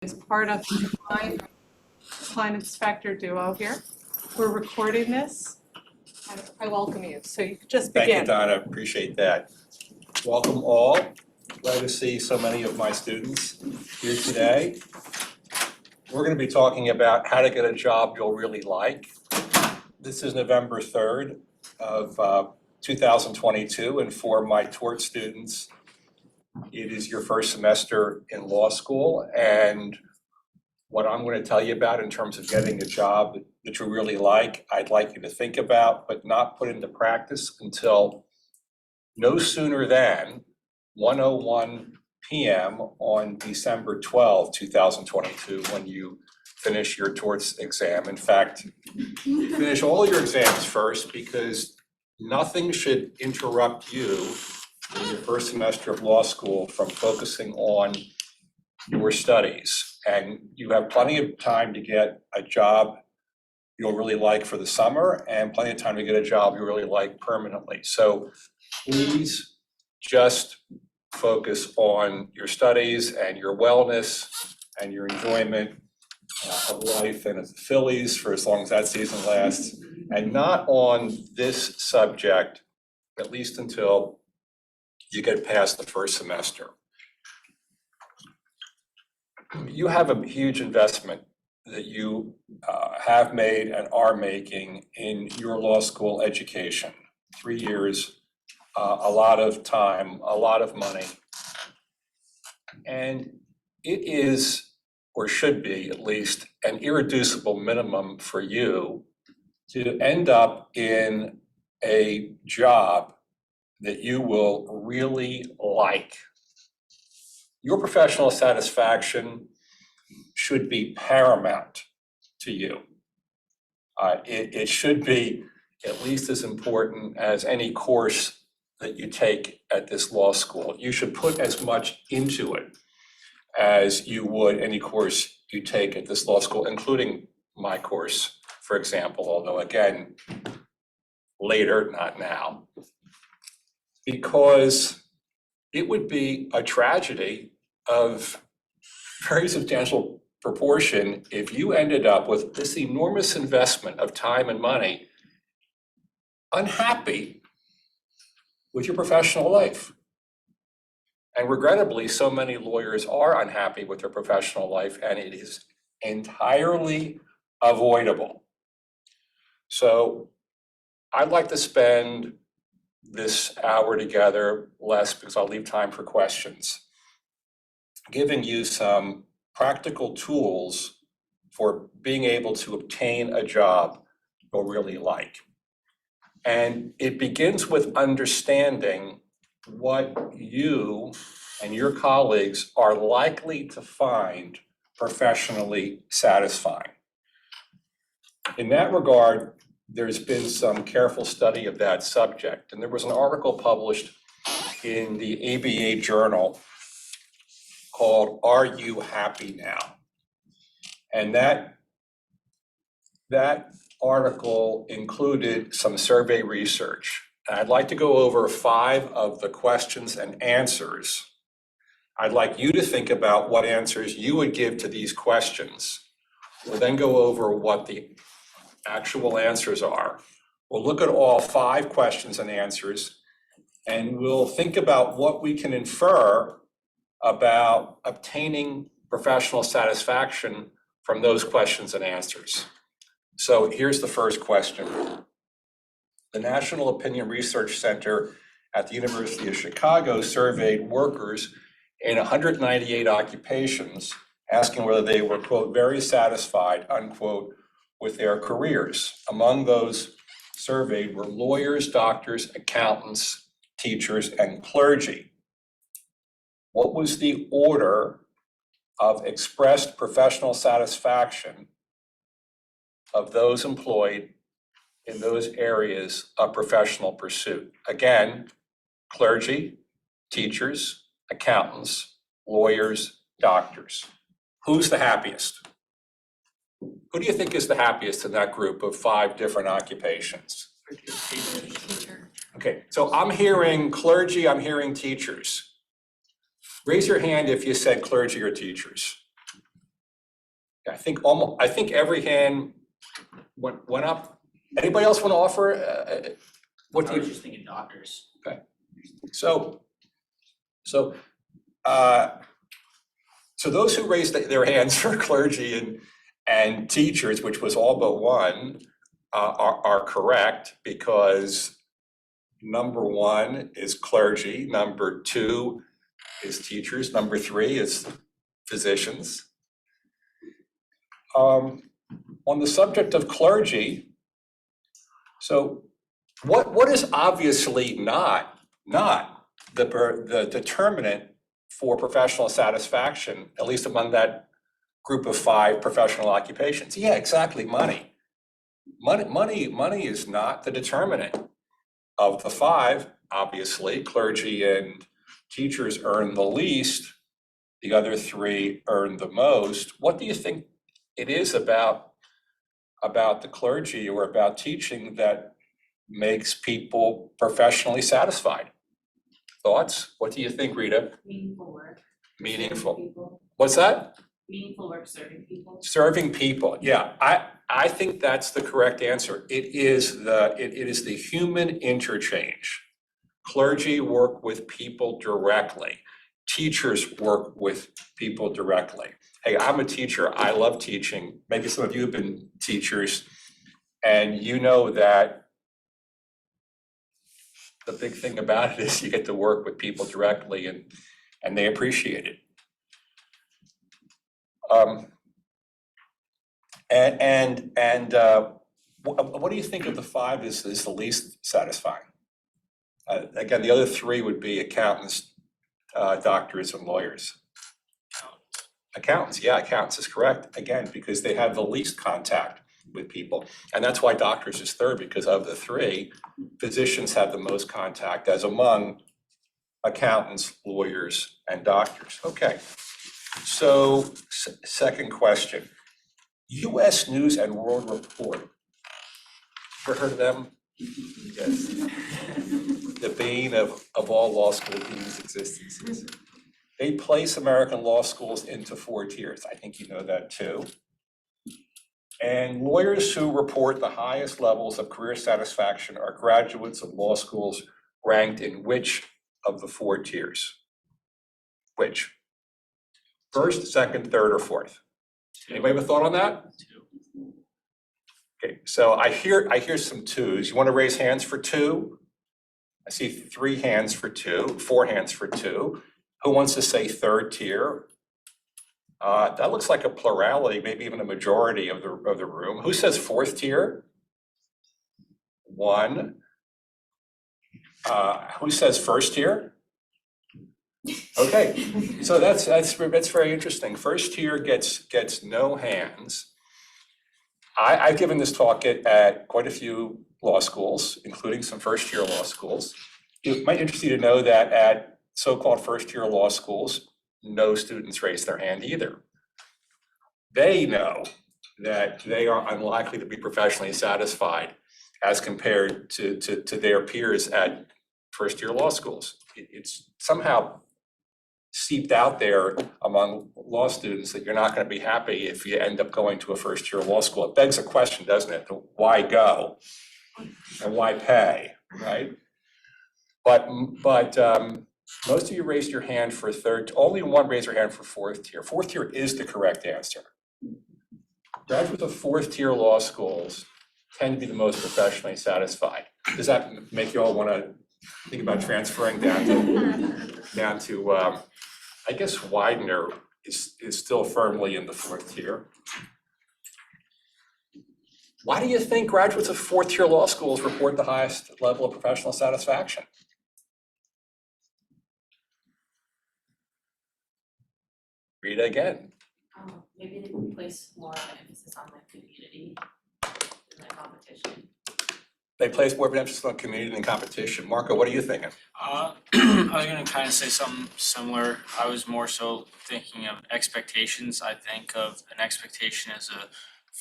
is part of the Shanin Specter duo here. We're recording this, and I welcome you. So you can just begin. Thank you, Donna. Appreciate that. Welcome all. Glad to see so many of my students here today. We're going to be talking about how to get a job you'll really like. This is November 3rd of 2022, and for my tort students, it is your first semester in law school, and what I'm going to tell you about in terms of getting a job that you really like, I'd like you to think about, but not put into practice until no sooner than 1:01 p.m. on December 12, 2022, when you finish your torts exam. In fact, finish all your exams first, because nothing should interrupt you in your first semester of law school from focusing on your studies. And you have plenty of time to get a job you'll really like for the summer, and plenty of time to get a job you really like permanently. So please just focus on your studies and your wellness and your enjoyment of life and of the Phillies for as long as that season lasts, and not on this subject, at least until you get past the first semester. You have a huge investment that you have made and are making in your law school education. 3 years, a lot of time, a lot of money. And it is, or should be at least, an irreducible minimum for you to end up in a job that you will really like. Your professional satisfaction should be paramount to you. It should be at least as important as any course that you take at this law school. You should put as much into it as you would any course you take at this law school, including my course, for example, although again, later, not now. Because it would be a tragedy of very substantial proportion if you ended up with this enormous investment of time and money, unhappy with your professional life. And regrettably, so many lawyers are unhappy with their professional life, and it is entirely avoidable. So I'd like to spend this hour together, less because I'll leave time for questions, giving you some practical tools for being able to obtain a job you'll really like. And it begins with understanding what you and your colleagues are likely to find professionally satisfying. In that regard, there's been some careful study of that subject, and there was an article published in the ABA Journal called "Are You Happy Now?" And that article included some survey research. And I'd like to go over 5 of the questions and answers. I'd like you to think about what answers you would give to these questions. We'll then go over what the actual answers are. We'll look at all 5 questions and answers, and we'll think about what we can infer about obtaining professional satisfaction from those questions and answers. So here's the first question. The National Opinion Research Center at the University of Chicago surveyed workers in 198 occupations, asking whether they were, quote, very satisfied, unquote, with their careers. Among those surveyed were lawyers, doctors, accountants, teachers, and clergy. What was the order of expressed professional satisfaction of those employed in those areas of professional pursuit? Again, clergy, teachers, accountants, lawyers, doctors. Who's the happiest? Who do you think is the happiest in that group of 5 different occupations? Okay, so I'm hearing clergy, I'm hearing teachers. Raise your hand if you said clergy or teachers. I think every hand went up. Anybody else want to offer? What do I you? was just thinking doctors. So, so, uh, so those who raised their hands for clergy and teachers, which was all but one, are correct, because number one is clergy, number two is teachers, number three is physicians. On the subject of clergy, so what is obviously not the determinant for professional satisfaction, at least among that group of 5 professional occupations? Yeah, exactly, money. Money is not the determinant. Of the 5, obviously, clergy and teachers earn the least, the other 3 earn the most. What do you think it is about the clergy or about teaching that makes people professionally satisfied? Thoughts? What do you think, Rita? Meaningful work. Meaningful. Serving people. What's that? Meaningful work, serving people. Serving people. Yeah, I think that's the correct answer. It is the human interchange. Clergy work with people directly. Teachers work with people directly. Hey, I'm a teacher. I love teaching. Maybe some of you have been teachers, and you know that the big thing about it is you get to work with people directly, and they appreciate it. What do you think of the 5 is the least satisfying? Again, the other 3 would be accountants, doctors, and lawyers. Accountants, yeah, accountants is correct, again, because they have the least contact with people. And that's why doctors is 3rd, because of the 3, physicians have the most contact as among accountants, lawyers, and doctors. Okay, so second question. US News and World Report. Ever heard of them? Yes. The bane of all law school deans' existences. They place American law schools into 4 tiers. I think you know that too. And lawyers who report the highest levels of career satisfaction are graduates of law schools ranked in which of the 4 tiers? Which? First, second, third, or fourth? Anybody have a thought on that? 2. Okay, so I hear some 2s. You want to raise hands for 2? I see 3 hands for 2, 4 hands for 2. Who wants to say 3rd tier? That looks like a plurality, maybe even a majority of the room. Who says 4th tier? 1. Who says 1st tier? Okay, so that's very interesting. 1st tier gets no hands. I've given this talk at quite a few law schools, including some 1st-tier law schools. It might interest you to know that at so-called 1st-tier law schools, no students raise their hand either. They know that they are unlikely to be professionally satisfied as compared to their peers at 1st-tier law schools. It's somehow seeped out there among law students that you're not going to be happy if you end up going to a 1st-tier law school. It begs a question, doesn't it? Why go? And why pay, right? But most of you raised your hand for 3rd, only 1 raised their hand for 4th tier. 4th tier is the correct answer. Graduates of 4th-tier law schools tend to be the most professionally satisfied. Does that make you all want to think about transferring down to I guess Widener is still firmly in the 4th tier. Why do you think graduates of 4th-tier law schools report the highest level of professional satisfaction? Read it again. Maybe they place more of an emphasis on the community than the competition. They place more of an emphasis on community than competition. Marco, what are you thinking? I was gonna kind of say something similar. I was more so thinking of expectations. I think of an expectation as a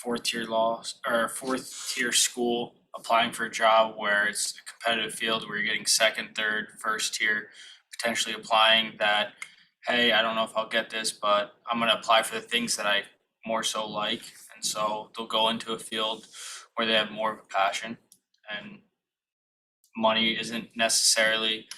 4th-tier law or 4th-tier school applying for a job where it's a competitive field where you're getting 2nd, 3rd, 1st tier, potentially applying that, hey, I don't know if I'll get this, but I'm gonna apply for the things that I more so like, and so they'll go into a field where they have more of a passion, and money isn't necessarily,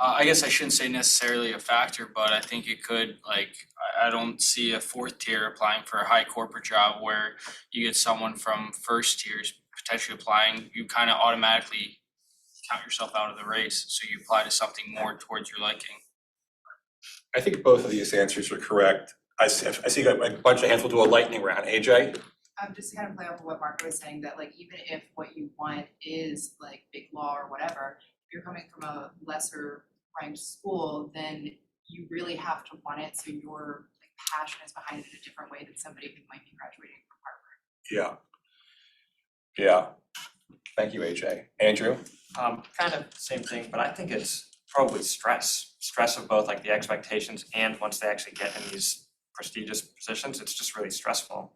I guess I shouldn't say necessarily a factor, but I think it could, like, I don't see a fourth tier applying for a high corporate job where you get someone from first tiers potentially applying, you kind of automatically count yourself out of the race, so you apply to something more towards your liking. I think both of these answers are correct. I see a bunch of hands. We'll do a lightning round. AJ? Just to kind of play off of what Marco was saying, that like even if what you want is like big law or whatever, if you're coming from a lesser ranked school, then you really have to want it, so your like passion is behind it in a different way than somebody who might be graduating from Harvard. Yeah. Yeah. Thank you, AJ. Andrew? Kind of same thing, but I think it's probably stress of both like the expectations and once they actually get in these prestigious positions, it's just really stressful.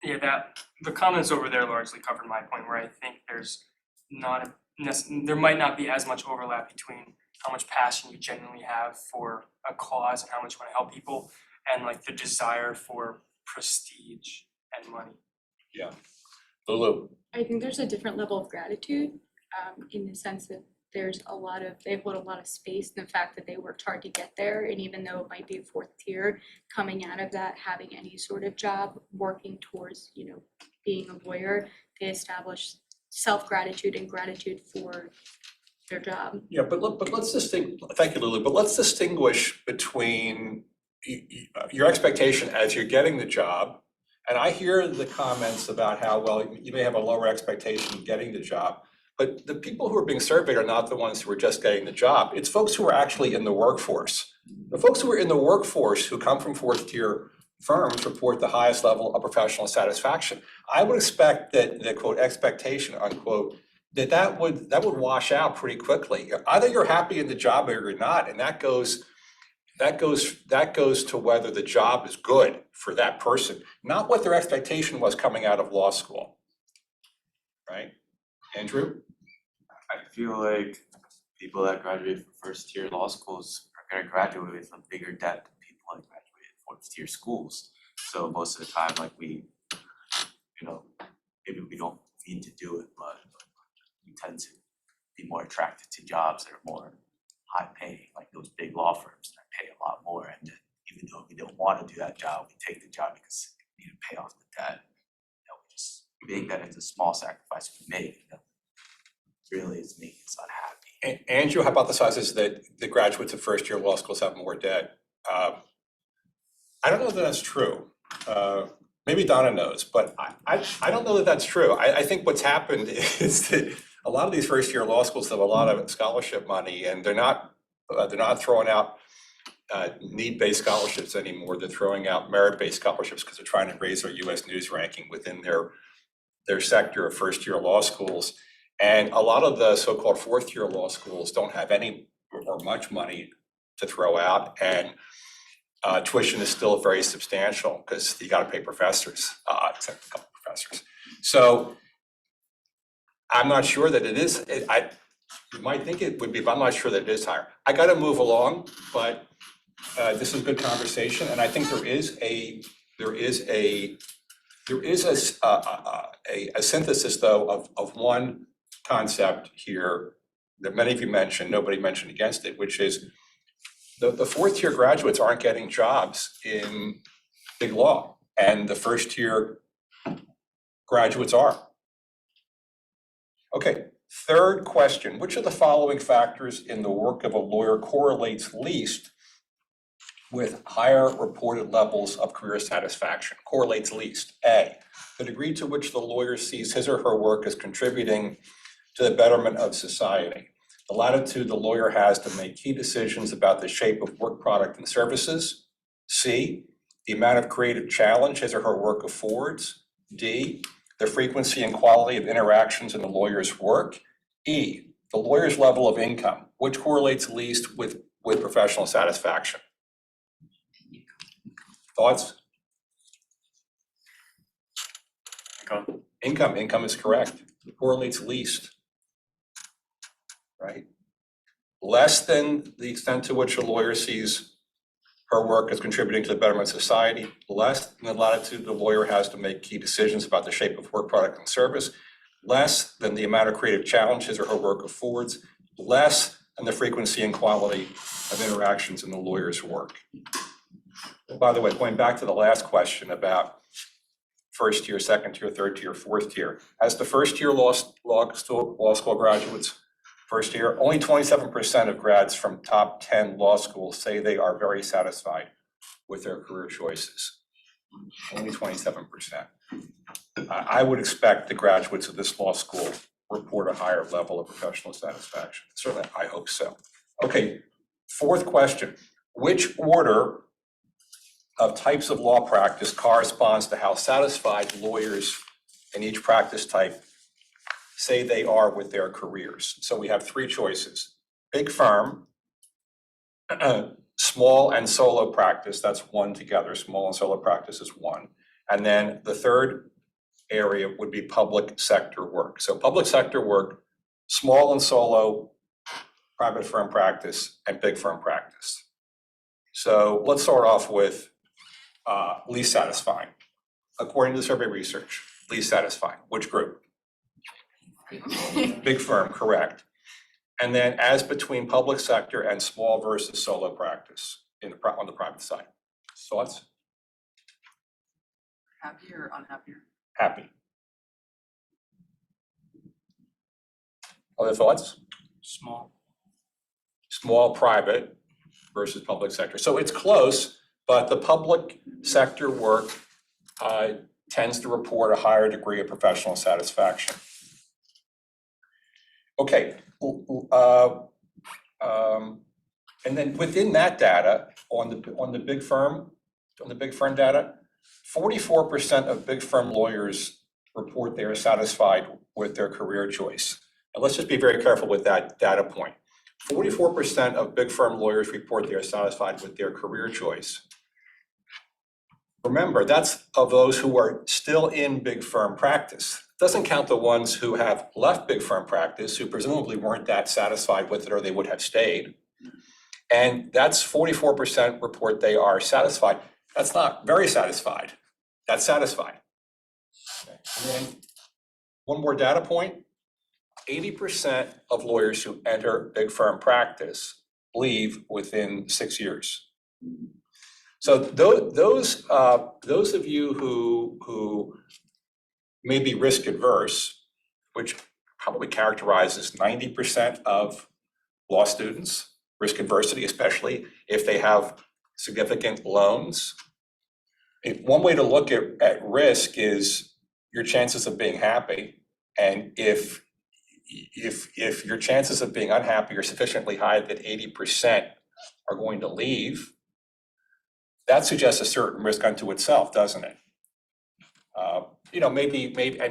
Yeah, the comments over there largely covered my point, where I think there might not be as much overlap between how much passion you genuinely have for a cause and how much you want to help people, and like the desire for prestige and money. Yeah. Lulu? I think there's a different level of gratitude, in the sense that they hold a lot of space in the fact that they worked hard to get there, and even though it might be a fourth tier, coming out of that, having any sort of job, working towards, being a lawyer, they establish self-gratitude and gratitude for their job. Yeah, but let's thank you, Lulu, but let's distinguish between your expectation as you're getting the job. And I hear the comments about how, well, you may have a lower expectation getting the job, but the people who are being surveyed are not the ones who are just getting the job. It's folks who are actually in the workforce. The folks who are in the workforce who come from fourth tier firms report the highest level of professional satisfaction. I would expect that the quote expectation unquote, that would wash out pretty quickly. Either you're happy in the job or you're not, and that goes to whether the job is good for that person, not what their expectation was coming out of law school. Right? Andrew? I feel like people that graduate from first tier law schools are going to graduate with a bigger debt than people that graduated fourth tier schools. So most of the time, like maybe we don't mean to do it, but we tend to be more attracted to jobs that are more high paying, like those big law firms that pay a lot more. And then even though we don't want to do that job, we take the job because we need to pay off the debt. We make that into a small sacrifice we make. Really is making us unhappy. Andrew hypothesizes that the graduates of first year law schools have more debt. I don't know that that's true. Maybe Donna knows, but I don't know that that's true. I think what's happened is that a lot of these first year law schools have a lot of scholarship money, and they're not throwing out need-based scholarships anymore. They're throwing out merit-based scholarships because they're trying to raise their U.S. News ranking within their sector of first year law schools. And a lot of the so-called fourth year law schools don't have any or much money to throw out, and tuition is still very substantial because you got to pay professors, except a couple of professors. So I'm not sure that it is. You might think it would be, but I'm not sure that it is higher. I got to move along, but this is good conversation, and I think there is a synthesis though of one concept here that many of you mentioned, nobody mentioned against it, which is the fourth tier graduates aren't getting jobs in big law, and the first tier graduates are. Okay, third question, which of the following factors in the work of a lawyer correlates least with higher reported levels of career satisfaction? Correlates least. A, the degree to which the lawyer sees his or her work as contributing to the betterment of society. The latitude the lawyer has to make key decisions about the shape of work product and services. C, the amount of creative challenge his or her work affords. D, the frequency and quality of interactions in the lawyer's work. E, the lawyer's level of income, which correlates least with professional satisfaction. Thoughts? Income is correct. It correlates least. Right? Less than the extent to which a lawyer sees her work is contributing to the betterment of society, less than the latitude the lawyer has to make key decisions about the shape of work product and service, less than the amount of creative challenge his or her work affords, less than the frequency and quality of interactions in the lawyer's work. By the way, going back to the last question about first tier, second tier, third tier, fourth tier, as the first year law school graduates, first year, only 27% of grads from top 10 law schools say they are very satisfied with their career choices. Only 27%. I would expect the graduates of this law school report a higher level of professional satisfaction. Certainly, I hope so. Okay, fourth question. Which order of types of law practice corresponds to how satisfied lawyers in each practice type say they are with their careers? So we have three choices. Big firm, small and solo practice, that's one together. Small and solo practice is one. And then the third area would be public sector work. So public sector work, small and solo, private firm practice, and big firm practice. So let's start off with least satisfying. According to the survey research, least satisfying. Which group? Big firm, correct. And then as between public sector and small versus solo practice on the private side. Thoughts? Happy or unhappier? Happy. Other thoughts? Small. Small private versus public sector. So it's close, but the public sector work tends to report a higher degree of professional satisfaction. Okay, and then within that data, on the big firm data, 44% of big firm lawyers report they are satisfied with their career choice. And let's just be very careful with that data point. 44% of big firm lawyers report they are satisfied with their career choice. Remember, that's of those who are still in big firm practice. Doesn't count the ones who have left big firm practice, who presumably weren't that satisfied with it or they would have stayed. And that's 44% report they are satisfied. That's not very satisfied. That's satisfied. Okay. And then one more data point, 80% of lawyers who enter big firm practice leave within 6 years. So those of you who may be risk adverse, which probably characterizes 90% of law students, risk adversity, especially if they have significant loans. One way to look at risk is your chances of being happy. And if your chances of being unhappy are sufficiently high that 80% are going to leave, that suggests a certain risk unto itself, doesn't it?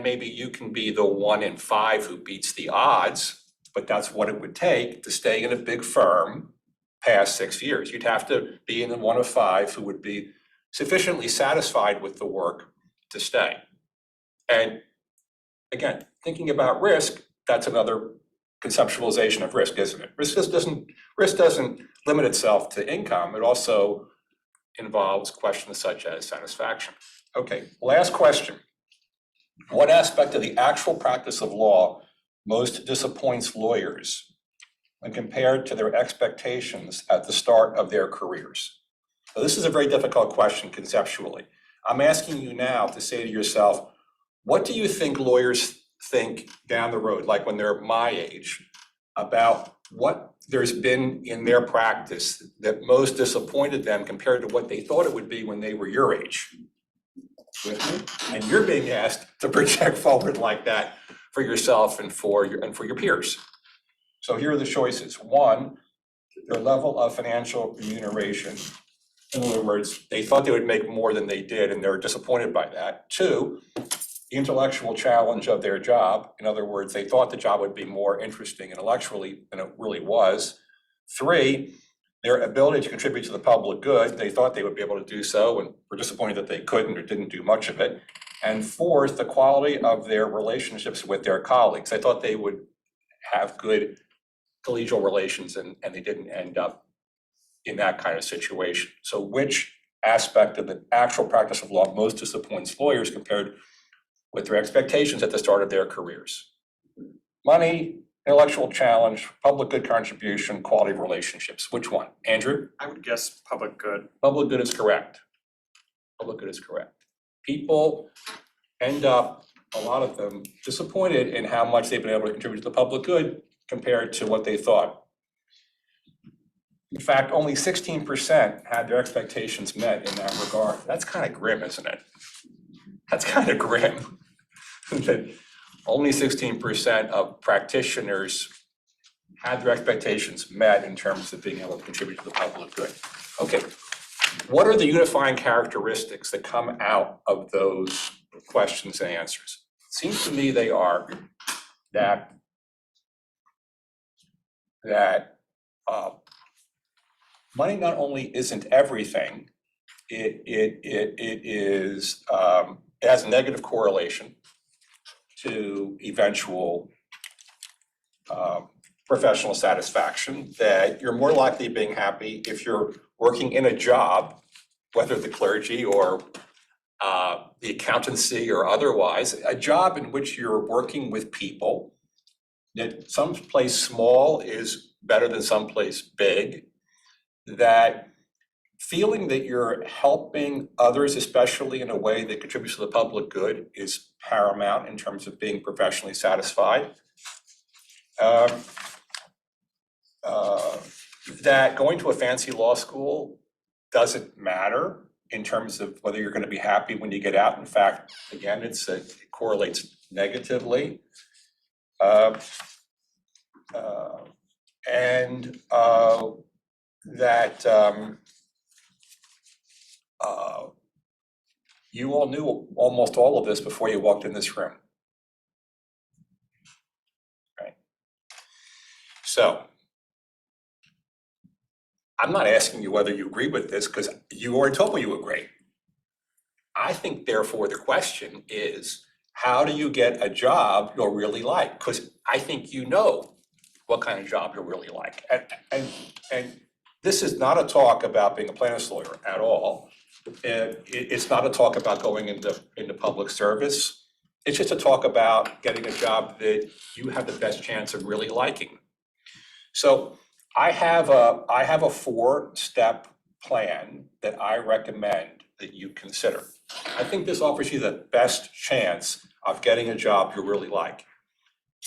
Maybe you can be the 1 in 5 who beats the odds, but that's what it would take to stay in a big firm past 6 years. You'd have to be in the 1 of 5 who would be sufficiently satisfied with the work to stay. And again, thinking about risk, that's another conceptualization of risk, isn't it? Risk doesn't limit itself to income. It also involves questions such as satisfaction. Okay, last question. What aspect of the actual practice of law most disappoints lawyers when compared to their expectations at the start of their careers? So this is a very difficult question conceptually. I'm asking you now to say to yourself, what do you think lawyers think down the road, like when they're my age, about what there's been in their practice that most disappointed them compared to what they thought it would be when they were your age? With me? And you're being asked to project forward like that for yourself and for your peers. So here are the choices. 1, their level of financial remuneration. In other words, they thought they would make more than they did and they're disappointed by that. 2, the intellectual challenge of their job. In other words, they thought the job would be more interesting intellectually than it really was. 3, their ability to contribute to the public good. They thought they would be able to do so and were disappointed that they couldn't or didn't do much of it. And 4th, the quality of their relationships with their colleagues. They thought they would have good collegial relations and they didn't end up in that kind of situation. So which aspect of the actual practice of law most disappoints lawyers compared with their expectations at the start of their careers? Money, intellectual challenge, public good contribution, quality of relationships. Which one? Andrew? I would guess public good. Public good is correct. Public good is correct. People end up, a lot of them, disappointed in how much they've been able to contribute to the public good compared to what they thought. In fact, only 16% had their expectations met in that regard. That's kind of grim, isn't it? That's kind of grim. That only 16% of practitioners had their expectations met in terms of being able to contribute to the public good. Okay, what are the unifying characteristics that come out of those questions and answers? It seems to me they are that money not only isn't everything, it is, it has a negative correlation to eventual professional satisfaction, that you're more likely being happy if you're working in a job, whether the clergy or the accountancy or otherwise, a job in which you're working with people, that someplace small is better than someplace big, that feeling that you're helping others, especially in a way that contributes to the public good, is paramount in terms of being professionally satisfied. That going to a fancy law school doesn't matter in terms of whether you're going to be happy when you get out. In fact, again, it correlates negatively. That you all knew almost all of this before you walked in this room. Right? So, I'm not asking you whether you agree with this, because you already told me you agree. I think therefore the question is, how do you get a job you'll really like? Because I think you know what kind of job you'll really like. And this is not a talk about being a plaintiff's lawyer at all. It's not a talk about going into public service. It's just a talk about getting a job that you have the best chance of really liking. So I have a 4-step plan that I recommend that you consider. I think this offers you the best chance of getting a job you really like.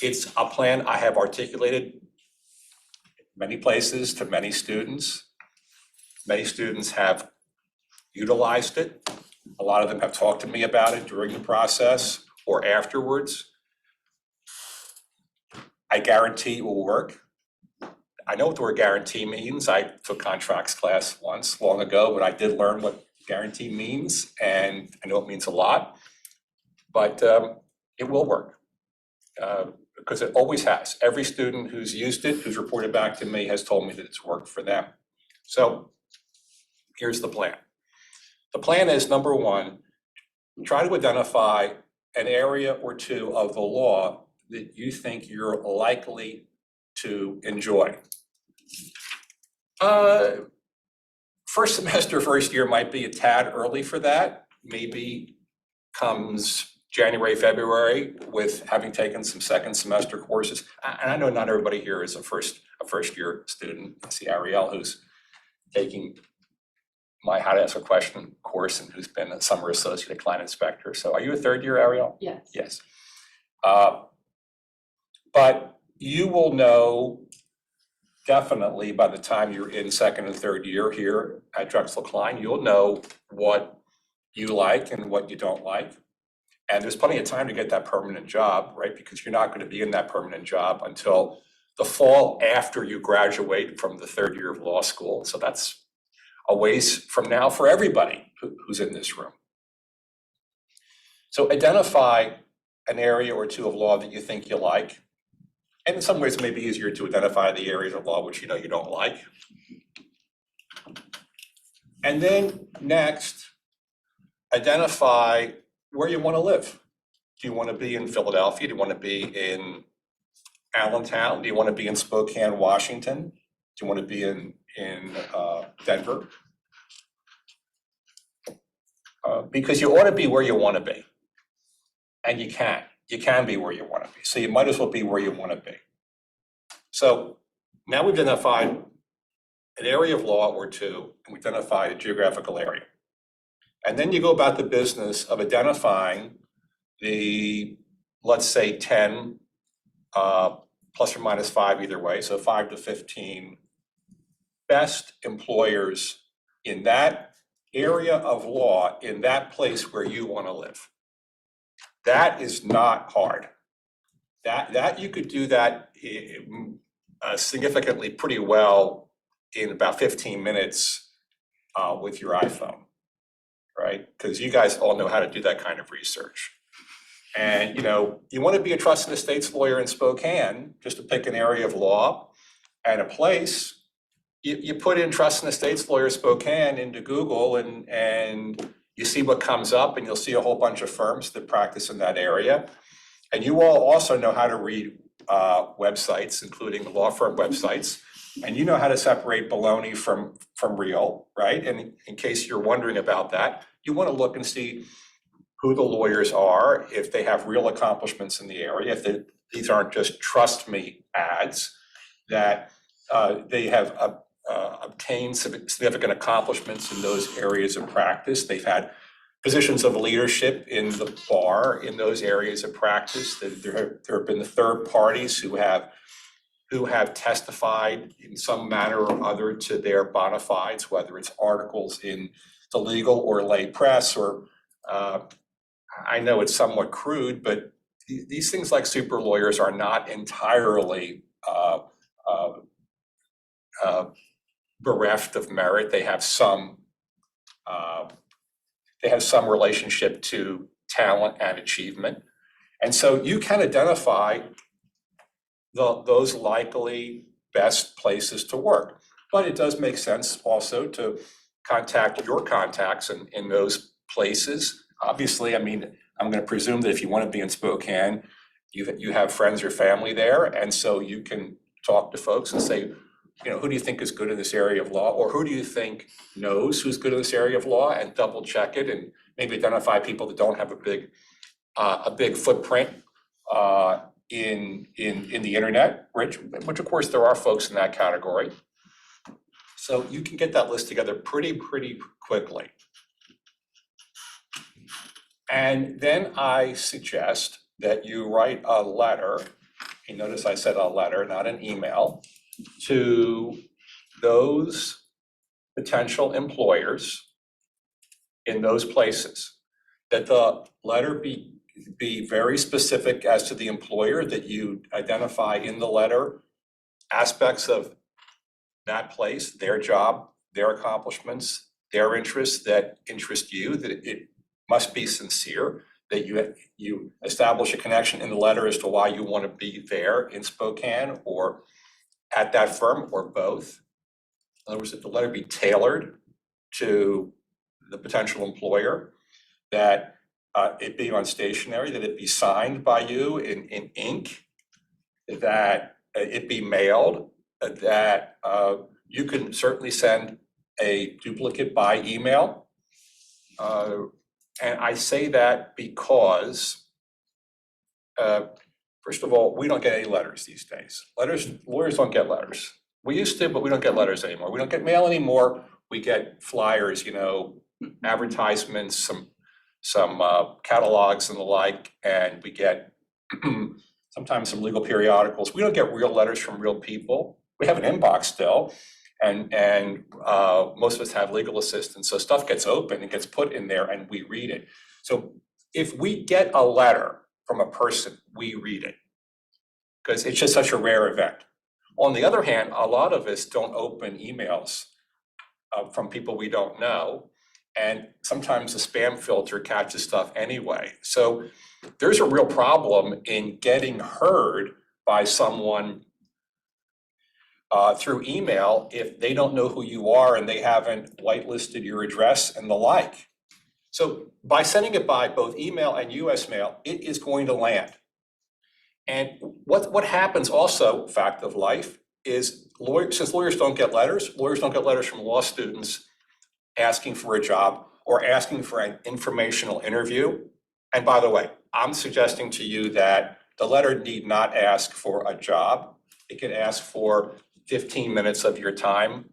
It's a plan I have articulated many places to many students. Many students have utilized it. A lot of them have talked to me about it during the process or afterwards. I guarantee it will work. I know what the word guarantee means. I took contracts class once long ago, but I did learn what guarantee means, and I know it means a lot. But it will work, because it always has. Every student who's used it, who's reported back to me, has told me that it's worked for them. So here's the plan. The plan is, number one, try to identify an area or two of the law that you think you're likely to enjoy. First semester, first year might be a tad early for that. Maybe comes January, February, with having taken some second semester courses. And I know not everybody here is a first year student. I see Ariel, who's taking my How to Ask a Question course and who's been a summer associate at Shanin Specter. So are you a third year, Ariel? Yes. Yes. But you will know definitely by the time you're in second and third year here at Drexel Klein, you'll know what you like and what you don't like. And there's plenty of time to get that permanent job, right? Because you're not going to be in that permanent job until the fall after you graduate from the third year of law school. So that's a ways from now for everybody who's in this room. So identify an area or two of law that you think you like. And in some ways, it may be easier to identify the areas of law which you know you don't like. And then next, identify where you want to live. Do you want to be in Philadelphia? Do you want to be in Allentown? Do you want to be in Spokane, Washington? Do you want to be in Denver. Because you ought to be where you want to be. And you can be where you want to be. So you might as well be where you want to be. So now we've identified an area of law or two, and we've identified a geographical area. And then you go about the business of identifying the, let's say 10, plus or minus 5 either way, so 5 to 15 best employers in that area of law, in that place where you want to live. That is not hard. That you could do that significantly pretty well in about 15 minutes with your iPhone, right? Because you guys all know how to do that kind of research. And you want to be a trust and estates lawyer in Spokane, just to pick an area of law and a place. You put in trust and estates lawyer Spokane into Google and you see what comes up, and you'll see a whole bunch of firms that practice in that area. And you all also know how to read websites, including law firm websites, and you know how to separate baloney from real, right? And in case you're wondering about that, you want to look and see who the lawyers are, if they have real accomplishments in the area, if these aren't just trust me ads, that they have obtained significant accomplishments in those areas of practice. They've had positions of leadership in the bar in those areas of practice. There have been third parties who have testified in some manner or other to their bona fides, whether it's articles in the legal or lay press, or I know it's somewhat crude, but these things like super lawyers are not entirely bereft of merit. They have some relationship to talent and achievement. And so you can identify those likely best places to work. But it does make sense also to contact your contacts in those places. Obviously, I mean, I'm going to presume that if you want to be in Spokane, you have friends or family there, and so you can talk to folks and say, who do you think is good in this area of law, or who do you think knows who's good in this area of law, and double check it, and maybe identify people that don't have a big footprint in the internet, which of course there are folks in that category. So you can get that list together pretty quickly. And then I suggest that you write a letter, you notice I said a letter, not an email, to those potential employers in those places. That the letter be very specific as to the employer, that you identify in the letter aspects of that place, their job, their accomplishments, their interests that interest you, that it must be sincere, that you establish a connection in the letter as to why you want to be there in Spokane or at that firm, or both. In other words, that the letter be tailored to the potential employer, that it be on stationery, that it be signed by you in ink, that it be mailed, that you can certainly send a duplicate by email. And I say that because, first of all, we don't get any letters these days. Lawyers don't get letters. We used to, but we don't get letters anymore. We don't get mail anymore. We get flyers, advertisements, some catalogs and the like, and we get sometimes some legal periodicals. We don't get real letters from real people. We have an inbox still, and most of us have legal assistants, so stuff gets opened and gets put in there and we read it. So if we get a letter from a person, we read it, because it's just such a rare event. On the other hand, a lot of us don't open emails from people we don't know, and sometimes the spam filter catches stuff anyway. So there's a real problem in getting heard by someone through email if they don't know who you are and they haven't whitelisted your address and the like. So by sending it by both email and US mail, it is going to land. And what happens also, fact of life, is since lawyers don't get letters from law students asking for a job or asking for an informational interview. And by the way, I'm suggesting to you that the letter need not ask for a job. It can ask for 15 minutes of your time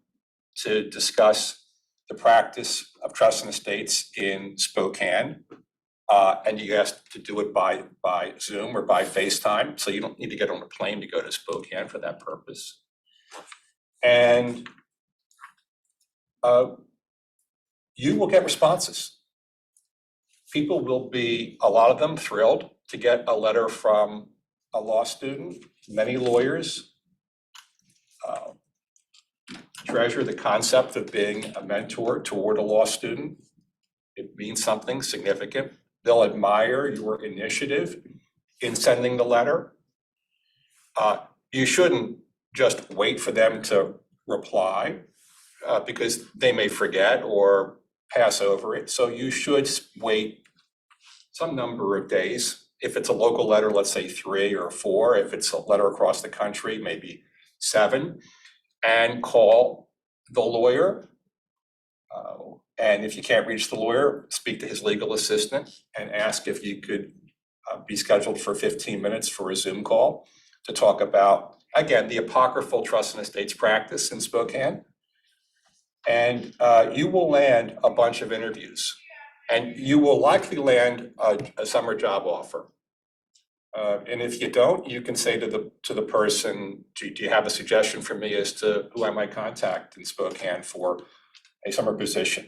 to discuss the practice of trust and estates in Spokane. And you ask to do it by Zoom or by FaceTime, so you don't need to get on a plane to go to Spokane for that purpose. And you will get responses. People will be, a lot of them, thrilled to get a letter from a law student. Many lawyers treasure the concept of being a mentor toward a law student. It means something significant. They'll admire your initiative in sending the letter. You shouldn't just wait for them to reply because they may forget or pass over it. So you should wait some number of days. If it's a local letter, let's say 3 or 4. If it's a letter across the country, maybe 7. And call the lawyer. And if you can't reach the lawyer, speak to his legal assistant and ask if you could be scheduled for 15 minutes for a Zoom call to talk about, again, the apocryphal trust and estates practice in Spokane. And you will land a bunch of interviews. And you will likely land a summer job offer. And if you don't, you can say to the person, do you have a suggestion for me as to who I might contact in Spokane for a summer position?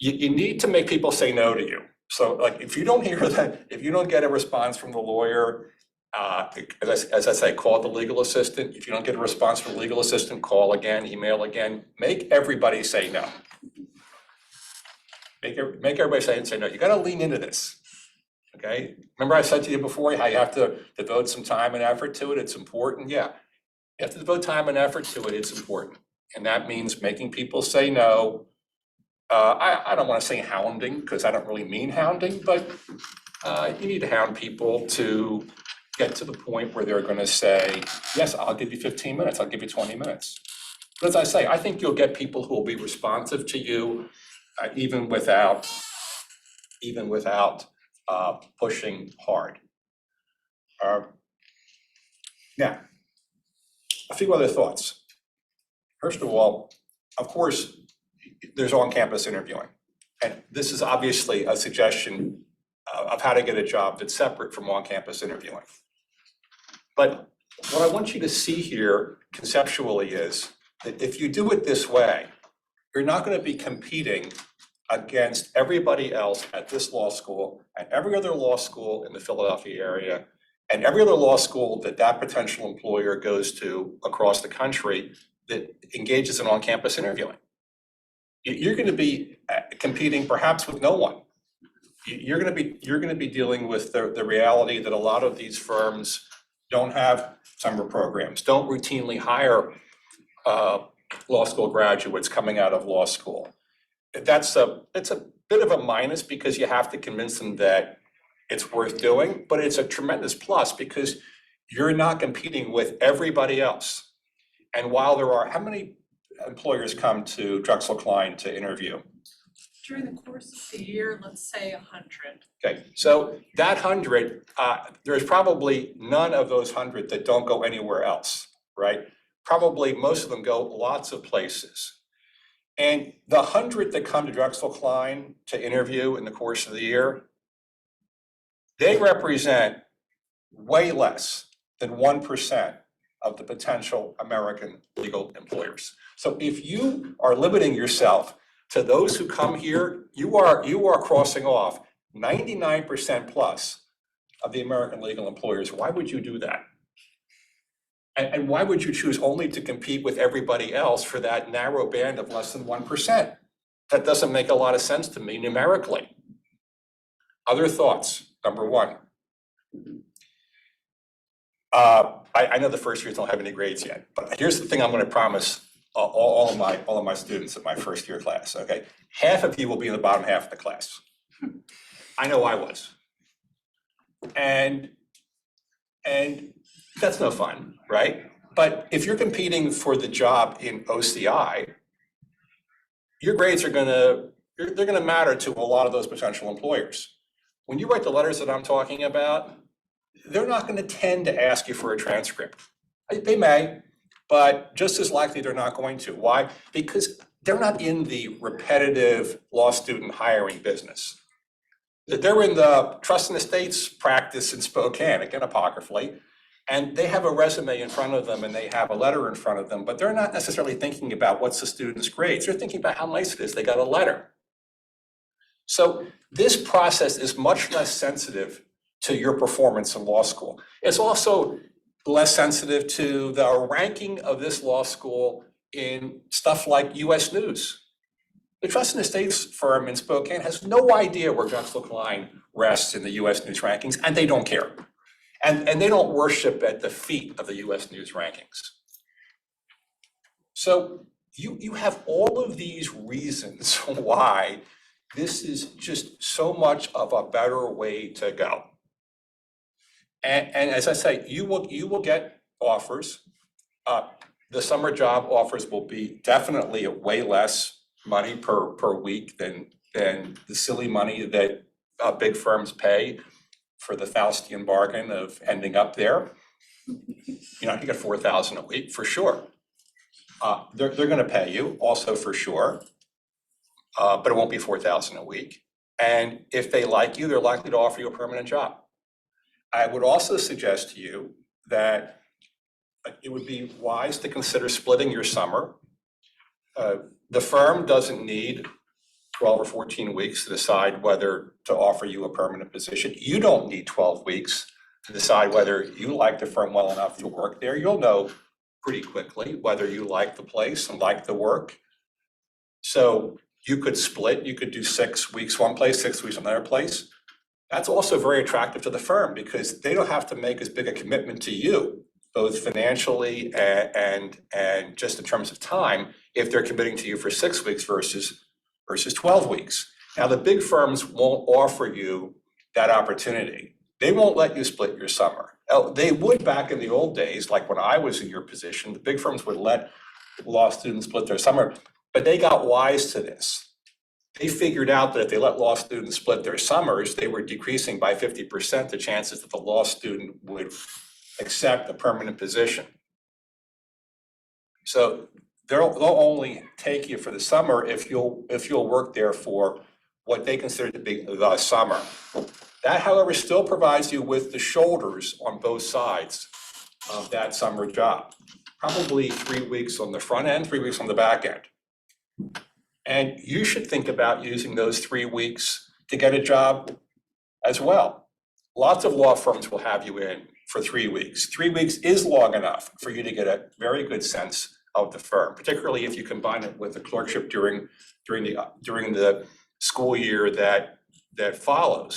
You need to make people say no to you. So like, if you don't hear that, if you don't get a response from the lawyer, as I say, call the legal assistant. If you don't get a response from the legal assistant, call again, email again. Make everybody say no. Make everybody say no. You got to lean into this. Okay. Remember I said to you before how you have to devote some time and effort to it. It's important. Yeah. You have to devote time and effort to it. It's important. And that means making people say no. I don't want to say hounding because I don't really mean hounding, but you need to hound people to get to the point where they're going to say, yes, I'll give you 15 minutes. I'll give you 20 minutes. But as I say, I think you'll get people who will be responsive to you even without pushing hard. Now, a few other thoughts. First of all, of course, there's on-campus interviewing. And this is obviously a suggestion of how to get a job that's separate from on-campus interviewing. But what I want you to see here conceptually is that if you do it this way, you're not going to be competing against everybody else at this law school and every other law school in the Philadelphia area and every other law school that potential employer goes to across the country that engages in on-campus interviewing. You're going to be competing perhaps with no one. You're going to be dealing with the reality that a lot of these firms don't have summer programs, don't routinely hire law school graduates coming out of law school. It's a bit of a minus because you have to convince them that it's worth doing, but it's a tremendous plus because you're not competing with everybody else. And while there are, how many employers come to Drexel Klein to interview? During the course of the year, let's say 100. Okay, so that 100, there's probably none of those 100 that don't go anywhere else, right? Probably most of them go lots of places. And the 100 that come to Drexel Klein to interview in the course of the year, they represent way less than 1% of the potential American legal employers. So if you are limiting yourself to those who come here, you are crossing off 99% plus of the American legal employers. Why would you do that? And why would you choose only to compete with everybody else for that narrow band of less than 1%? That doesn't make a lot of sense to me numerically. Other thoughts? Number one. I know the first years don't have any grades yet, but here's the thing I'm going to promise all of my students in my first year class, okay? Half of you will be in the bottom half of the class. I know I was. And that's no fun, right? But if you're competing for the job in OCI, your grades are they're gonna matter to a lot of those potential employers. When you write the letters that I'm talking about, they're not gonna tend to ask you for a transcript. They may, but just as likely they're not going to. Why? Because they're not in the repetitive law student hiring business. They're in the trust and estates practice in Spokane, again apocryphally, and they have a resume in front of them and they have a letter in front of them, but they're not necessarily thinking about what's the student's grades. They're thinking about how nice it is they got a letter. So this process is much less sensitive to your performance in law school. It's also less sensitive to the ranking of this law school in stuff like US News. The trust and estates firm in Spokane has no idea where Gutzler Klein rests in the US News rankings, and they don't care. And they don't worship at the feet of the US News rankings. So you have all of these reasons why this is just so much of a better way to go. And as I say, you will get offers. The summer job offers will be definitely way less money per week than the silly money that big firms pay for the Faustian bargain of ending up there. You know, you get $4,000 a week for sure. They're gonna pay you also for sure, but it won't be $4,000 a week. And if they like you, they're likely to offer you a permanent job. I would also suggest to you that it would be wise to consider splitting your summer. The firm doesn't need 12 or 14 weeks to decide whether to offer you a permanent position. You don't need 12 weeks to decide whether you like the firm well enough to work there. You'll know pretty quickly whether you like the place and like the work. So you could split, you could do 6 weeks one place, 6 weeks another place. That's also very attractive to the firm because they don't have to make as big a commitment to you, both financially and just in terms of time, if they're committing to you for 6 weeks versus 12 weeks. Now, the big firms won't offer you that opportunity. They won't let you split your summer. They would back in the old days, like when I was in your position, the big firms would let law students split their summer, but they got wise to this. They figured out that if they let law students split their summers, they were decreasing by 50% the chances that the law student would accept a permanent position. So they'll only take you for the summer if you'll work there for what they consider to be the summer. That, however, still provides you with the shoulders on both sides of that summer job. Probably 3 weeks on the front end, 3 weeks on the back end. And you should think about using those 3 weeks to get a job as well. Lots of law firms will have you in for 3 weeks. 3 weeks is long enough for you to get a very good sense of the firm, particularly if you combine it with the clerkship during the school year that follows.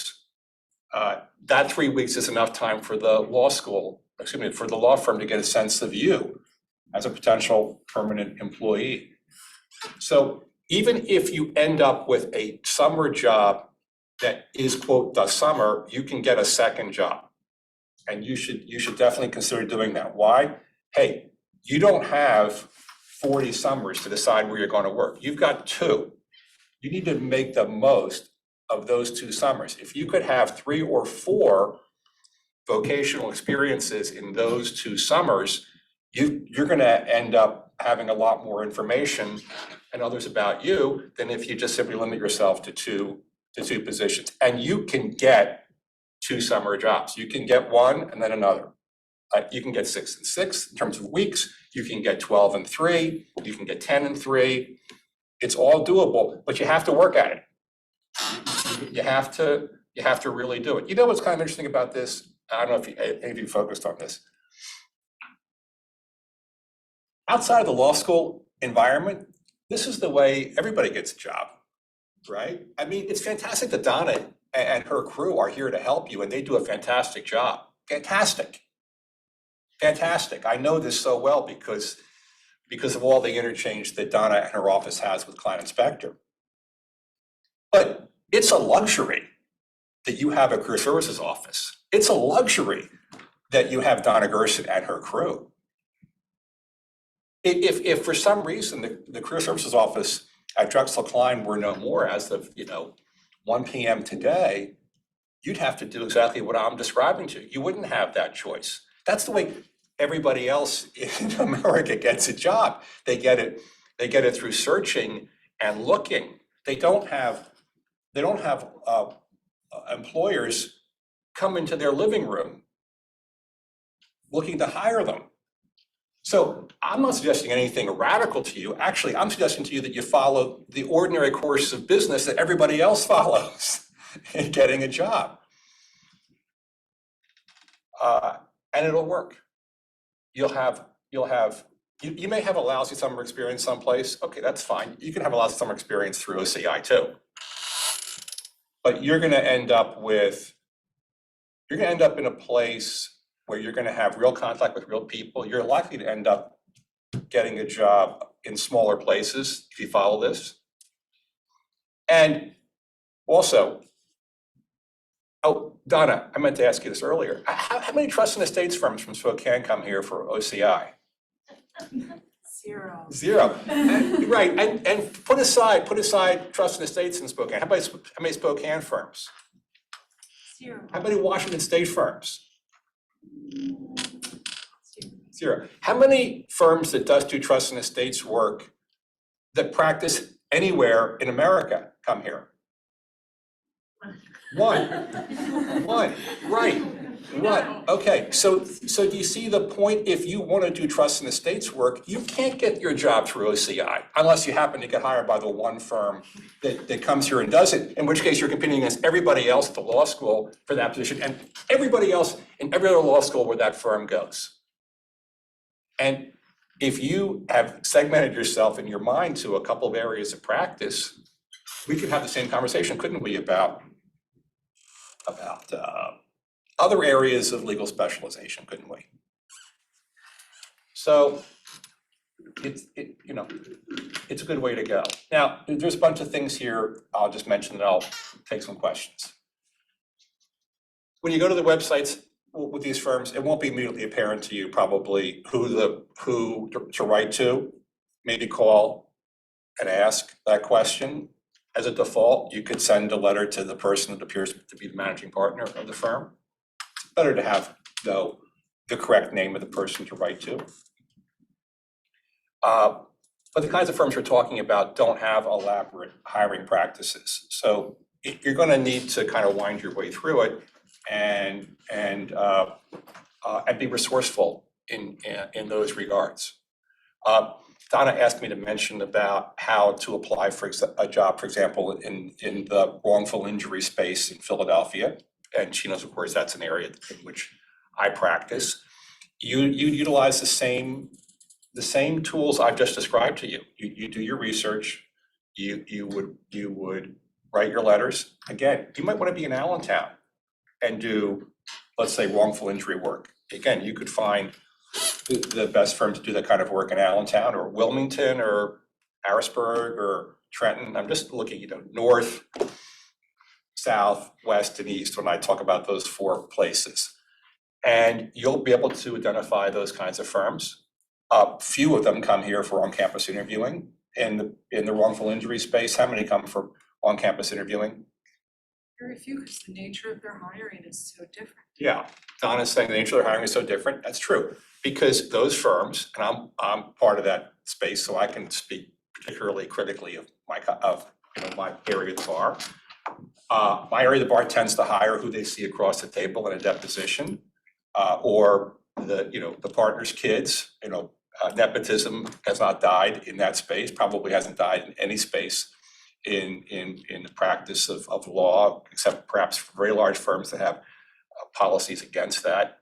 That 3 weeks is enough time for the for the law firm to get a sense of you as a potential permanent employee. So even if you end up with a summer job that is, quote, the summer, you can get a second job. And you should definitely consider doing that. Why? Hey, you don't have 40 summers to decide where you're going to work. You've got 2. You need to make the most of those 2 summers. If you could have 3 or 4 vocational experiences in those 2 summers, you're going to end up having a lot more information and others about you than if you just simply limit yourself to two positions. And you can get 2 summer jobs. You can get one and then another. You can get 6 and 6 in terms of weeks. You can get 12 and 3. You can get 10 and 3. It's all doable, but you have to work at it. You have to really do it. You know what's kind of interesting about this? I don't know if any of you focused on this. Outside of the law school environment, this is the way everybody gets a job, right? I mean, it's fantastic that Donna and her crew are here to help you, and they do a fantastic job. Fantastic. Fantastic. I know this so well because of all the interchange that Donna and her office has with Shanin Specter. But it's a luxury that you have a career services office. It's a luxury that you have Donna Gerson and her crew. If for some reason the career services office at Drexel Klein were no more as of, 1 PM today, you'd have to do exactly what I'm describing to you. You wouldn't have that choice. That's the way everybody else in America gets a job. They get it through searching and looking. They don't have employers come into their living room looking to hire them. So I'm not suggesting anything radical to you. Actually, I'm suggesting to you that you follow the ordinary course of business that everybody else follows in getting a job. And it'll work. You may have a lousy summer experience someplace. Okay, that's fine. You can have a lousy summer experience through OCI too. But you're gonna end up in a place where you're gonna have real contact with real people. You're likely to end up getting a job in smaller places if you follow this. And also, Donna, I meant to ask you this earlier. How many trust and estates firms from Spokane come here for OCI? Zero. Zero. Right, and put aside trust and estates in Spokane. How many Spokane firms? Zero. How many Washington State firms? Zero. How many firms that do trust and estates work that practice anywhere in America come here? One, right, one. Okay, so do you see the point? If you want to do trust and estates work, you can't get your job through OCI unless you happen to get hired by the one firm that comes here and does it, in which case you're competing against everybody else at the law school for that position and everybody else in every other law school where that firm goes. And if you have segmented yourself in your mind to a couple of areas of practice, we could have the same conversation, couldn't we, about other areas of legal specialization, couldn't we? So it's a good way to go. Now, there's a bunch of things here I'll just mention and I'll take some questions. When you go to the websites with these firms, it won't be immediately apparent to you probably who to write to. Maybe call and ask that question. As a default, you could send a letter to the person that appears to be the managing partner of the firm. It's better to have, though, the correct name of the person to write to. But the kinds of firms we're talking about don't have elaborate hiring practices. So you're going to need to kind of wind your way through it and be resourceful in those regards. Donna asked me to mention about how to apply for a job, for example, in the wrongful injury space in Philadelphia. And she knows, of course, that's an area in which I practice. You utilize the same tools I've just described to you. You do your research. You would write your letters. Again, you might want to be in Allentown and do, let's say, wrongful injury work. Again, you could find the best firm to do that kind of work in Allentown or Wilmington or Harrisburg or Trenton. I'm just looking, north, south, west, and east when I talk about those four places. And you'll be able to identify those kinds of firms. Few of them come here for on-campus interviewing in the wrongful injury space. How many come for on-campus interviewing? Very few, because the nature of their hiring is so different. Yeah, Donna's saying the nature of their hiring is so different. That's true. Because those firms, and I'm part of that space, so I can speak particularly critically of my area of the bar. My area of the bar tends to hire who they see across the table in a deposition, or the partner's kids. Nepotism has not died in that space, probably hasn't died in any space in the practice of law, except perhaps for very large firms that have policies against that.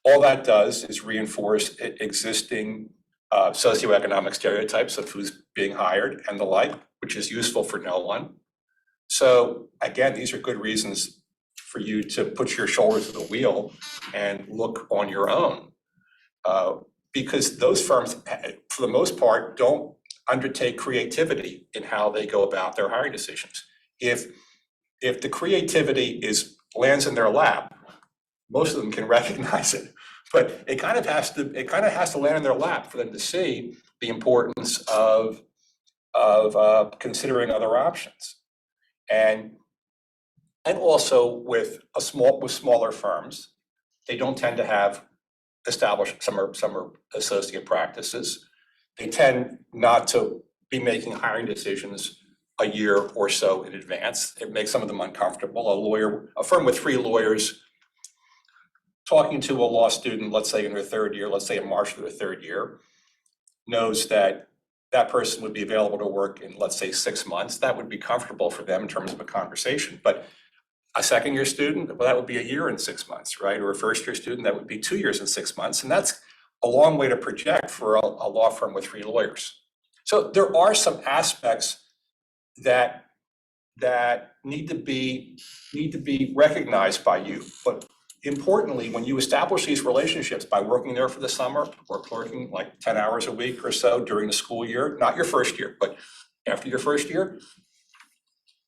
All that does is reinforce existing socioeconomic stereotypes of who's being hired and the like, which is useful for no one. So again, these are good reasons for you to put your shoulder to the wheel and look on your own. Because those firms, for the most part, don't undertake creativity in how they go about their hiring decisions. If the creativity lands in their lap, most of them can recognize it, but it kind of has to land in their lap for them to see, the importance of considering other options. And also with smaller firms, they don't tend to have established, some are associate practices. They tend not to be making hiring decisions a year or so in advance. It makes some of them uncomfortable. A firm with 3 lawyers talking to a law student, let's say in their 3rd year, let's say in March of their 3rd year, knows that that person would be available to work in, let's say, 6 months. That would be comfortable for them in terms of a conversation. But a 2nd-year student, well, that would be a year and 6 months, right? Or a 1st-year student, that would be 2 years and 6 months. And that's a long way to project for a law firm with 3 lawyers. So there are some aspects that need to be recognized by you. But importantly, when you establish these relationships by working there for the summer, or working like 10 hours a week or so during the school year, not your 1st year, but after your 1st year,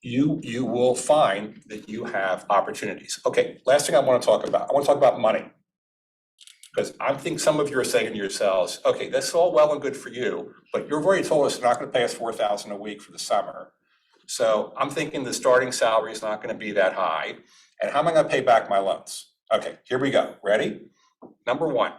you will find that you have opportunities. Okay, last thing I want to talk about money. Because I think some of you are saying to yourselves, okay, that's all well and good for you, but you've already told us you're not going to pay us $4,000 a week for the summer. So I'm thinking the starting salary is not going to be that high. And how am I going to pay back my loans? Okay, here we go. Ready? Number 1.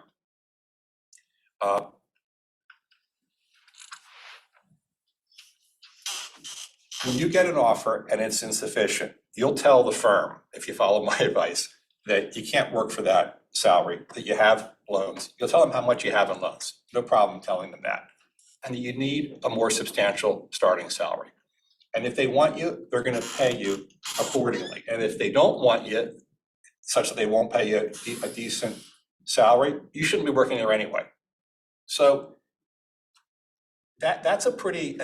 When you get an offer and it's insufficient, you'll tell the firm, if you follow my advice, that you can't work for that salary, that you have loans. You'll tell them how much you have in loans. No problem telling them that. And you need a more substantial starting salary. And if they want you, they're going to pay you accordingly. And if they don't want you, such that they won't pay you a decent salary, you shouldn't be working there anyway. So that's a pretty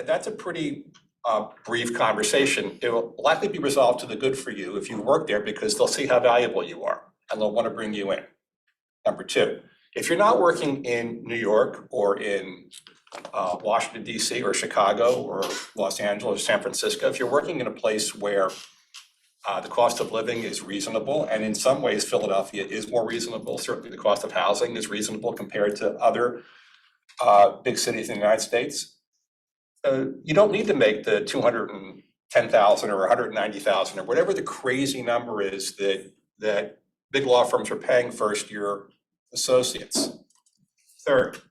brief conversation. It will likely be resolved to the good for you if you work there, because they'll see how valuable you are and they'll want to bring you in. Number 2, if you're not working in New York or in Washington, D.C. or Chicago or Los Angeles or San Francisco, if you're working in a place where the cost of living is reasonable, and in some ways Philadelphia is more reasonable, certainly the cost of housing is reasonable compared to other big cities in the United States, you don't need to make the $210,000 or $190,000 or whatever the crazy number is that big law firms are paying 1st-year associates. 3rd,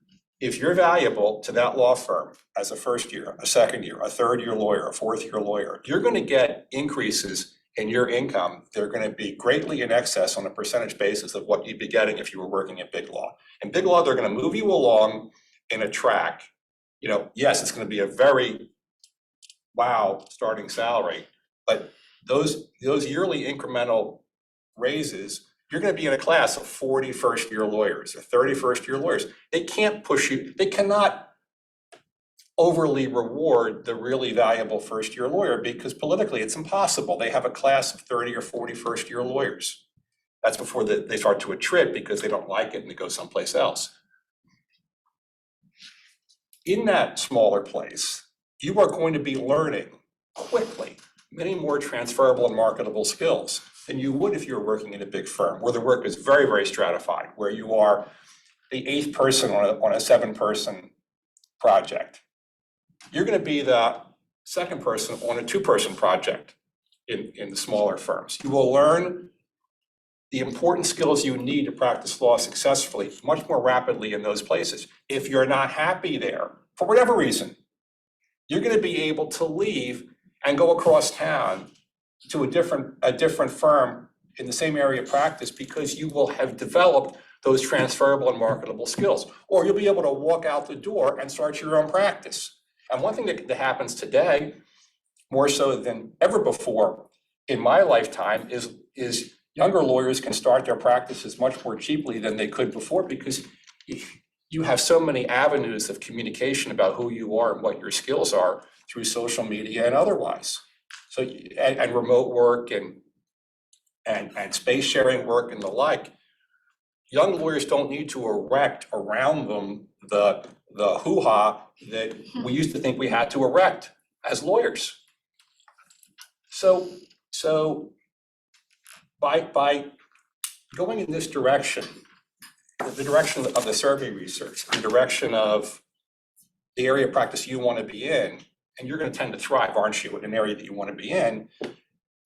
if you're valuable to that law firm as a 1st year, a 2nd year, a 3rd-year lawyer, a 4th-year lawyer, you're going to get increases in your income. They're going to be greatly in excess on a percentage basis of what you'd be getting if you were working at big law. In big law, they're going to move you along in a track. You know, yes, it's going to be a very wow starting salary, but those yearly incremental raises, you're going to be in a class of 40 1st-year lawyers or 30 1st-year lawyers. They can't push you, they cannot overly reward the really valuable 1st-year lawyer, because politically it's impossible. They have a class of 30 or 40 1st-year lawyers. That's before they start to attrit because they don't like it and they go someplace else. In that smaller place, you are going to be learning quickly many more transferable and marketable skills than you would if you were working in a big firm, where the work is very, very stratified, where you are the 8th person on a 7-person project. You're going to be the 2nd person on a 2-person project in the smaller firms. You will learn the important skills you need to practice law successfully much more rapidly in those places. If you're not happy there, for whatever reason, you're going to be able to leave and go across town to a different firm in the same area of practice, because you will have developed those transferable and marketable skills. Or you'll be able to walk out the door and start your own practice. And one thing that happens today, more so than ever before in my lifetime, is younger lawyers can start their practices much more cheaply than they could before, because you have so many avenues of communication about who you are and what your skills are through social media and otherwise. So, and remote work and space sharing work and the like. Young lawyers don't need to erect around them the hoo-ha that we used to think we had to erect as lawyers. So by going in this direction, the direction of the survey research, the direction of the area of practice you want to be in, and you're going to tend to thrive, aren't you, in an area that you want to be in,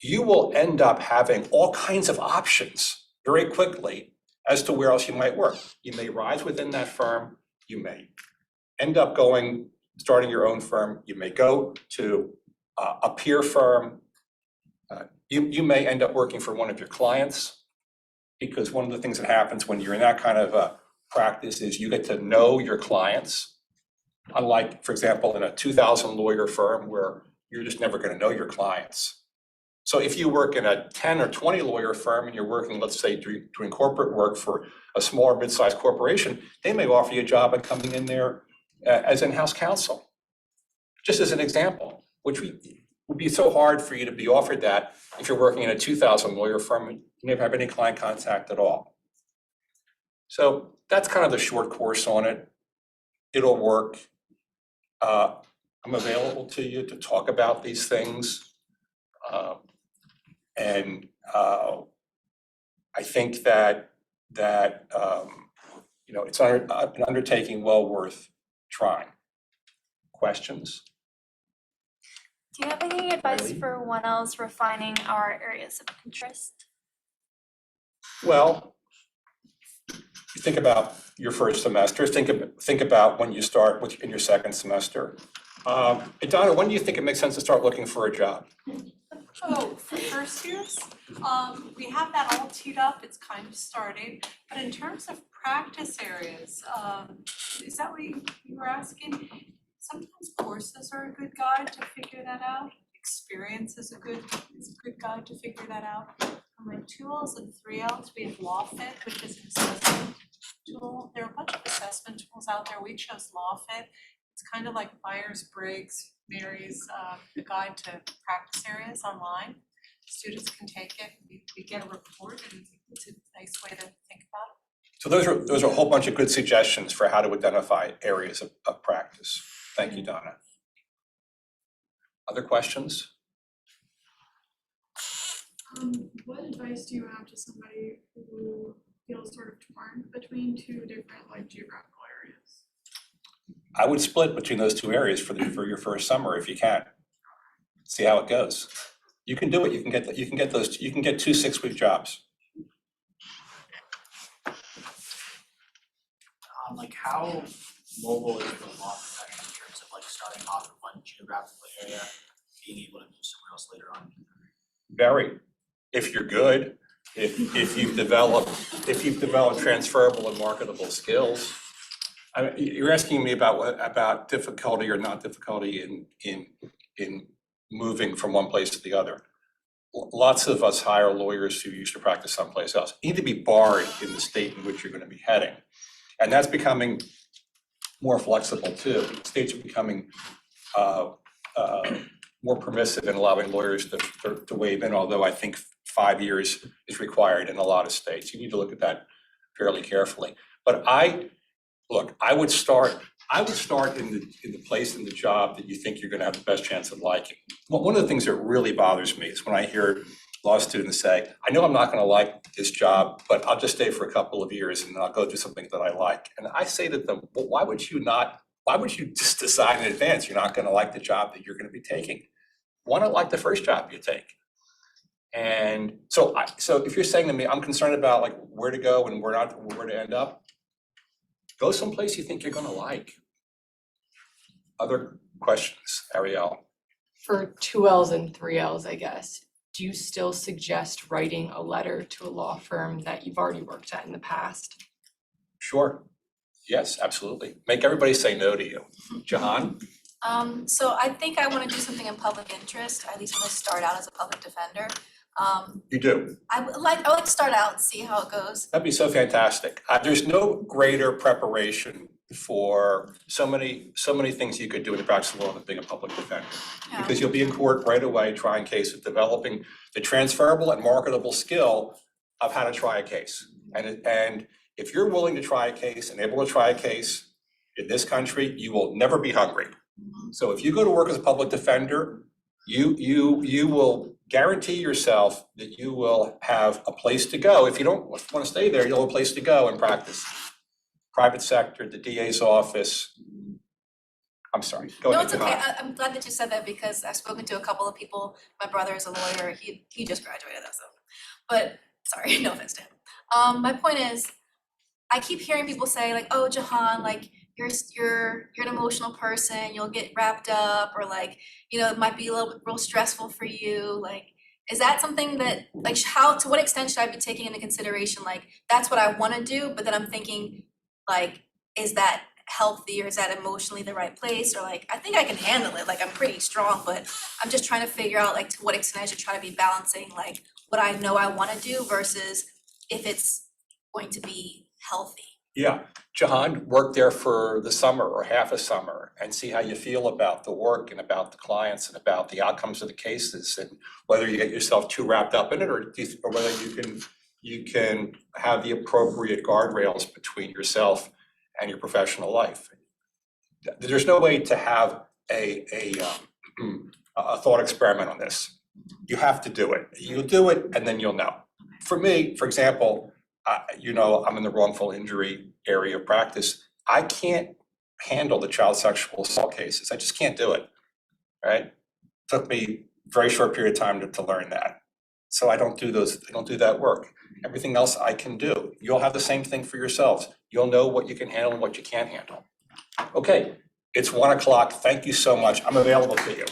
you will end up having all kinds of options very quickly as to where else you might work. You may rise within that firm, you may end up starting your own firm, you may go to a peer firm, you may end up working for one of your clients, because one of the things that happens when you're in that kind of a practice is you get to know your clients. Unlike, for example, in a 2,000 lawyer firm where you're just never going to know your clients. So if you work in a 10 or 20 lawyer firm and you're working, let's say, doing corporate work for a small or mid-sized corporation, they may offer you a job and coming in there as in-house counsel. Just as an example, which would be so hard for you to be offered that if you're working in a 2,000 lawyer firm and you never have any client contact at all. So that's kind of the short course on it. It'll work. I'm available to you to talk about these things. And I think that it's an undertaking well worth trying. Questions? Do you have any advice Really? for 1Ls refining our areas of interest? Well, you think about your first semester, think about when you start in your second semester. Donna, when do you think it makes sense to start looking for a job? Oh, for first years, we have that all teed up, it's kind of starting, but in terms of practice areas, is that what you were asking? Sometimes courses are a good guide to figure that out, experience is a good guide to figure that out. On my 2Ls and 3Ls, we have LawFit, which is an assessment tool. There are a bunch of assessment tools out there, we chose LawFit. It's kind of like Myers-Briggs, Mary's the guide to practice areas online. Students can take it, we get a report, and it's a nice way to think about it. So those are a whole bunch of good suggestions for how to identify areas of practice. Thank you, Donna. Other questions? What advice do you have to somebody who feels sort of torn between two different geographical areas? I would split between those two areas for your first summer if you can. See how it goes. You can do it. You can get 2 6-week jobs. How mobile is the law profession in terms of starting off in one geographical area, being able to move somewhere else later on? Very. If you're good, if you've developed transferable and marketable skills. I mean, you're asking me about difficulty or not difficulty in moving from one place to the other. Lots of us hire lawyers who used to practice someplace else. You need to be barred in the state in which you're going to be heading. And that's becoming more flexible too. States are becoming more permissive in allowing lawyers to waive in, although I think 5 years is required in a lot of states. You need to look at that fairly carefully. But I would start in the place in the job that you think you're going to have the best chance of liking. Well, one of the things that really bothers me is when I hear law students say, I know I'm not going to like this job, but I'll just stay for a couple of years and I'll go do something that I like. And I say to them, well, why would you just decide in advance you're not going to like the job that you're going to be taking? Why not like the first job you take? And so if you're saying to me, I'm concerned about where to go and where to end up, go someplace you think you're going to like. Other questions, Ariel? For 2Ls and 3Ls, I guess, do you still suggest writing a letter to a law firm that you've already worked at in the past? Sure. Yes, absolutely. Make everybody say no to you. Jahan? So I think I want to do something in public interest. I at least want to start out as a public defender. You do? I would like to start out and see how it goes. That'd be so fantastic. There's no greater preparation for so many things you could do in the practice of law than being a public defender. Yeah. Because you'll be in court right away trying cases, developing the transferable and marketable skill of how to try a case. And if you're willing to try a case and able to try a case in this country, you will never be hungry. So if you go to work as a public defender, you will guarantee yourself that you will have a place to go. If you don't want to stay there, you'll have a place to go and practice. Private sector, the DA's office, I'm sorry, go No, ahead, it's okay. Jahan. I'm glad that you said that because I've spoken to a couple of people. My brother is a lawyer. He just graduated, that's so. But sorry, no offense to him. My point is, I keep hearing people say like, oh, Jahan, like you're an emotional person, you'll get wrapped up, or like, you know, it might be a little bit real stressful for you. Like, is that something that like to what extent should I be taking into consideration? Like, that's what I wanna do, but then I'm thinking, like, is that healthy or is that emotionally the right place? Or like, I think I can handle it, like I'm pretty strong, but I'm just trying to figure out like to what extent I should try to be balancing like what I know I wanna do versus if it's going to be healthy. Yeah, Jahan, work there for the summer or half a summer and see how you feel about the work and about the clients and about the outcomes of the cases and whether you get yourself too wrapped up in it or whether you can have the appropriate guardrails between yourself and your professional life. There's no way to have a thought experiment on this. You have to do it. You'll do it and then you'll know. For me, for example, you know, I'm in the wrongful injury area of practice. I can't handle the child sexual assault cases. I just can't do it, right? Took me a very short period of time to learn that. So I don't do that work. Everything else I can do. You'll have the same thing for yourselves. You'll know what you can handle and what you can't handle. Okay, it's 1 o'clock. Thank you so much. I'm available to you.